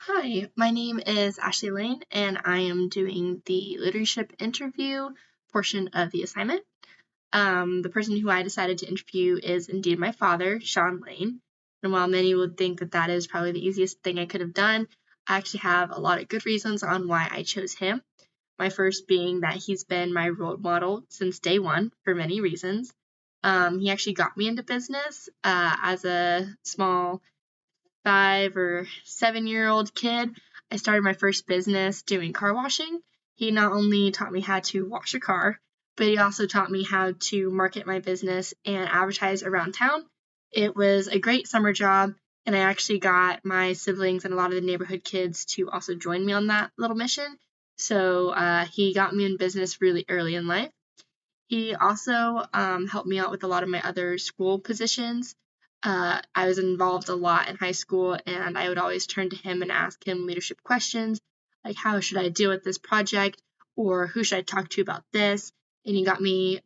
Hi, my name is Ashley Lane, and I am doing the leadership interview portion of the assignment. The person who I decided to interview is indeed my father, Sean Lane. And while many would think that that is probably the easiest thing I could have done, I actually have a lot of good reasons on why I chose him. My first being that he's been my role model since day one for many reasons. He actually got me into business as a small 5 or 7 year old kid. I started my first business doing car washing. He not only taught me how to wash a car, but he also taught me how to market my business and advertise around town. It was a great summer job, and I actually got my siblings and a lot of the neighborhood kids to also join me on that little mission. So he got me in business really early in life. He also helped me out with a lot of my other school positions. I was involved a lot in high school, and I would always turn to him and ask him leadership questions, like how should I deal with this project, or who should I talk to about this. And he got me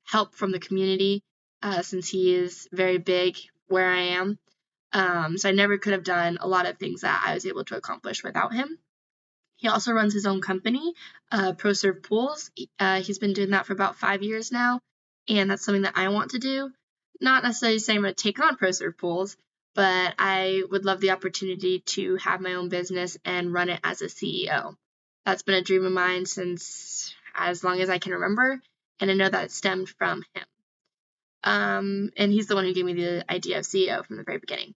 help from the community since he is very big where I am. So I never could have done a lot of things that I was able to accomplish without him. He also runs his own company, ProServe Pools. He's been doing that for about 5 years now, and that's something that I want to do. Not necessarily saying I'm going to take on ProServe Pools, but I would love the opportunity to have my own business and run it as a CEO. That's been a dream of mine since as long as I can remember, and I know that stemmed from him. And he's the one who gave me the idea of CEO from the very beginning.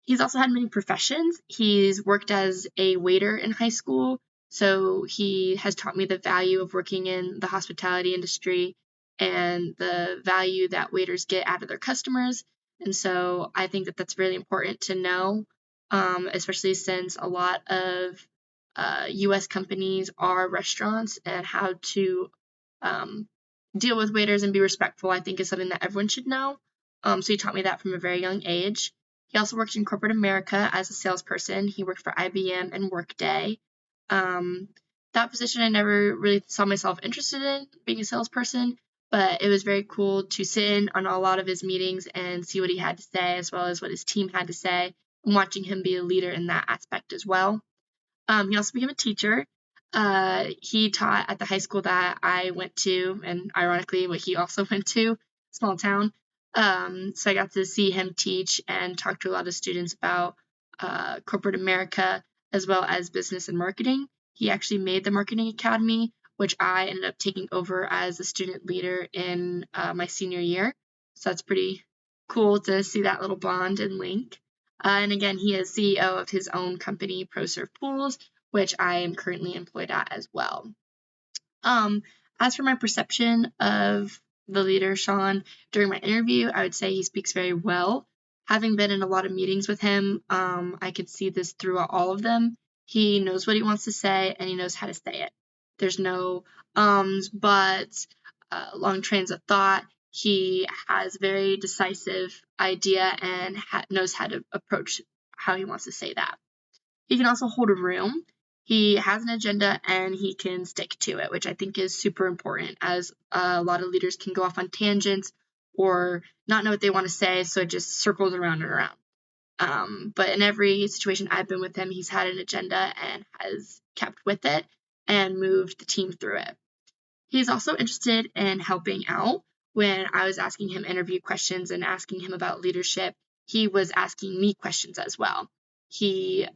He's also had many professions. He's worked as a waiter in high school, so he has taught me the value of working in the hospitality industry and the value that waiters get out of their customers. And so I think that that's really important to know, especially since a lot of US companies are restaurants, and how to um, deal with waiters and be respectful, I think, is something that everyone should know. So he taught me that from a very young age. He also worked in corporate America as a salesperson. He worked for IBM and Workday. Um, that position I never really saw myself interested in, being a salesperson, but it was very cool to sit in on a lot of his meetings and see what he had to say, as well as what his team had to say, and watching him be a leader in that aspect as well. He also became a teacher. He taught at the high school that I went to, and ironically, what he also went to, small town. So I got to see him teach and talk to a lot of students about corporate America as well as business and marketing. He actually made the Marketing Academy, which I ended up taking over as a student leader in my senior year. So that's pretty cool to see that little bond and link. And again, he is CEO of his own company, ProServe Pools, which I am currently employed at as well. Um, as for my perception of the leader, Sean, during my interview, I would say he speaks very well. Having been in a lot of meetings with him, I could see this throughout all of them. He knows what he wants to say, and he knows how to say it. There's no buts, long trains of thought. He has very decisive idea and knows how to approach how he wants to say that. He can also hold a room. He has an agenda and he can stick to it, which I think is super important, as a lot of leaders can go off on tangents or not know what they want to say, so it just circles around and around. But in every situation I've been with him, he's had an agenda and has kept with it and moved the team through it. He's also interested in helping out. When I was asking him interview questions and asking him about leadership, he was asking me questions as well. He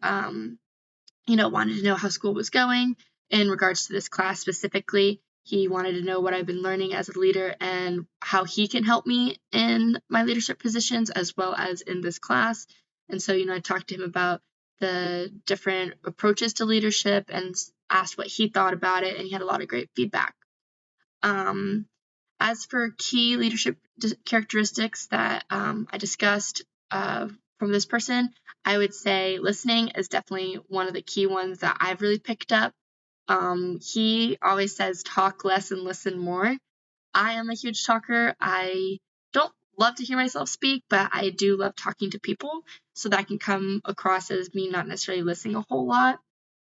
wanted to know how school was going in regards to this class specifically. He wanted to know what I've been learning as a leader and how he can help me in my leadership positions as well as in this class. And so, I talked to him about the different approaches to leadership and asked what he thought about it, and he had a lot of great feedback. Um, as for key leadership characteristics that I discussed from this person, I would say listening is definitely one of the key ones that I've really picked up. He always says talk less and listen more. I am a huge talker. I don't love to hear myself speak, but I do love talking to people, so that can come across as me not necessarily listening a whole lot.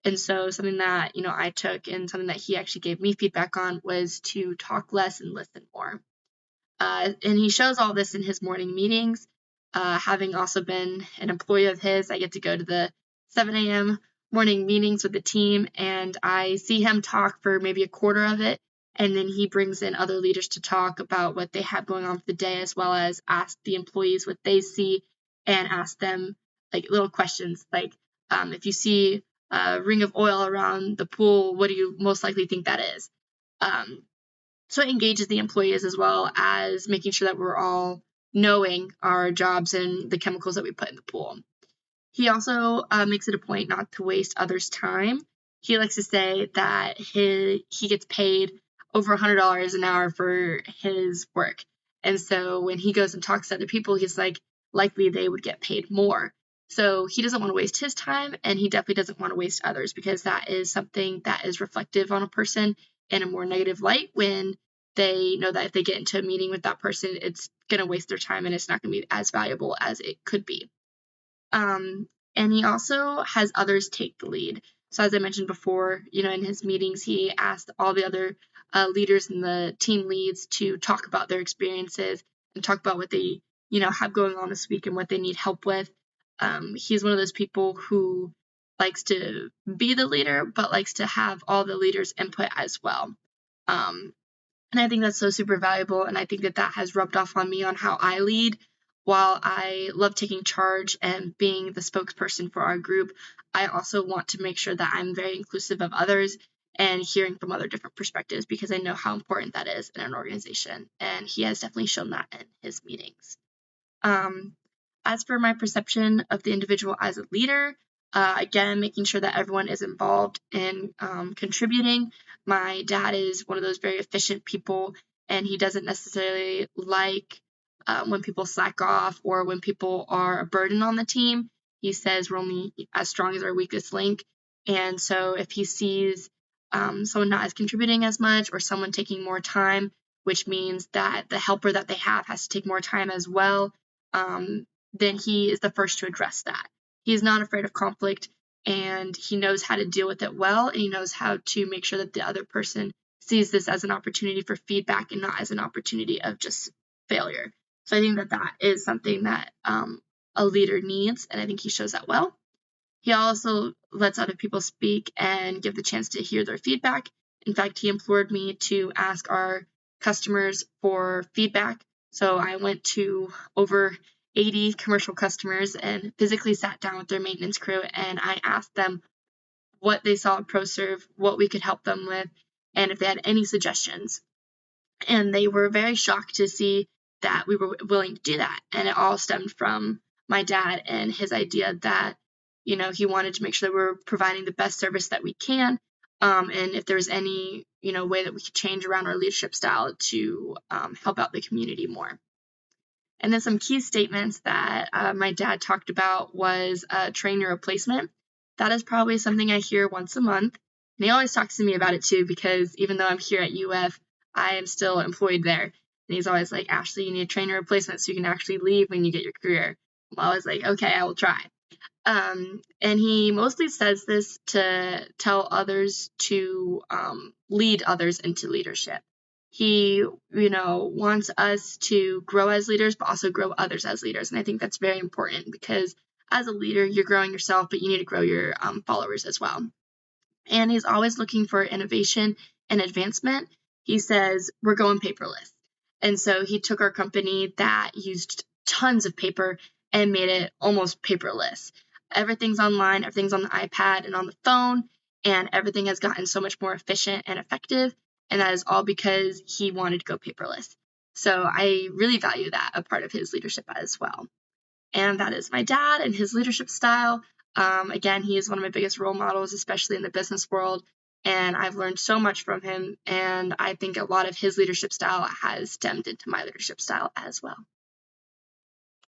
And so something that, I took and something that he actually gave me feedback on was to talk less and listen more. And he shows all this in his morning meetings. Having also been an employee of his, I get to go to the 7 a.m. morning meetings with the team, and I see him talk for maybe a quarter of it, and then he brings in other leaders to talk about what they have going on for the day, as well as ask the employees what they see and ask them like little questions like, if you see a ring of oil around the pool, what do you most likely think that is? So it engages the employees as well as making sure that we're all knowing our jobs and the chemicals that we put in the pool. He also makes it a point not to waste others' time. He likes to say that he gets paid over $100 an hour for his work. And so when he goes and talks to other people, he's like, likely they would get paid more. So he doesn't want to waste his time, and he definitely doesn't want to waste others, because that is something that is reflective on a person in a more negative light when they know that if they get into a meeting with that person, it's going to waste their time and it's not going to be as valuable as it could be. And he also has others take the lead. So as I mentioned before, in his meetings, he asked all the other leaders and the team leads to talk about their experiences and talk about what they, have going on this week and what they need help with. He's one of those people who likes to be the leader, but likes to have all the leaders' input as well. And I think that's so super valuable. And I think that has rubbed off on me on how I lead. While I love taking charge and being the spokesperson for our group, I also want to make sure that I'm very inclusive of others and hearing from other different perspectives, because I know how important that is in an organization. And he has definitely shown that in his meetings. As for my perception of the individual as a leader, again, making sure that everyone is involved in contributing. My dad is one of those very efficient people, and he doesn't necessarily like when people slack off or when people are a burden on the team. He says we're only as strong as our weakest link. And so if he sees someone not as contributing as much, or someone taking more time, which means that the helper that they have has to take more time as well, then he is the first to address that. He's not afraid of conflict, and he knows how to deal with it well, and he knows how to make sure that the other person sees this as an opportunity for feedback and not as an opportunity of just failure. So I think that is something that a leader needs, and I think he shows that well. He also lets other people speak and give the chance to hear their feedback. In fact, he implored me to ask our customers for feedback. So I went to over 80 commercial customers and physically sat down with their maintenance crew, and I asked them what they saw at ProServe, what we could help them with, and if they had any suggestions. And they were very shocked to see that we were willing to do that. And it all stemmed from my dad and his idea that, he wanted to make sure that we're providing the best service that we can. And if there's any, way that we could change around our leadership style to help out the community more. And then some key statements that my dad talked about was train your replacement. That is probably something I hear once a month. And he always talks to me about it too, because even though I'm here at UF, I am still employed there. And he's always like, Ashley, you need to train your replacement so you can actually leave when you get your career. I'm always like, okay, I will try. And he mostly says this to tell others to lead others into leadership. He, wants us to grow as leaders, but also grow others as leaders. And I think that's very important, because as a leader, you're growing yourself, but you need to grow your followers as well. And he's always looking for innovation and advancement. He says, we're going paperless. And so he took our company that used tons of paper and made it almost paperless. Everything's online, everything's on the iPad and on the phone, and everything has gotten so much more efficient and effective. And that is all because he wanted to go paperless. So I really value that, a part of his leadership as well. And that is my dad and his leadership style. Again, he is one of my biggest role models, especially in the business world. And I've learned so much from him. And I think a lot of his leadership style has stemmed into my leadership style as well.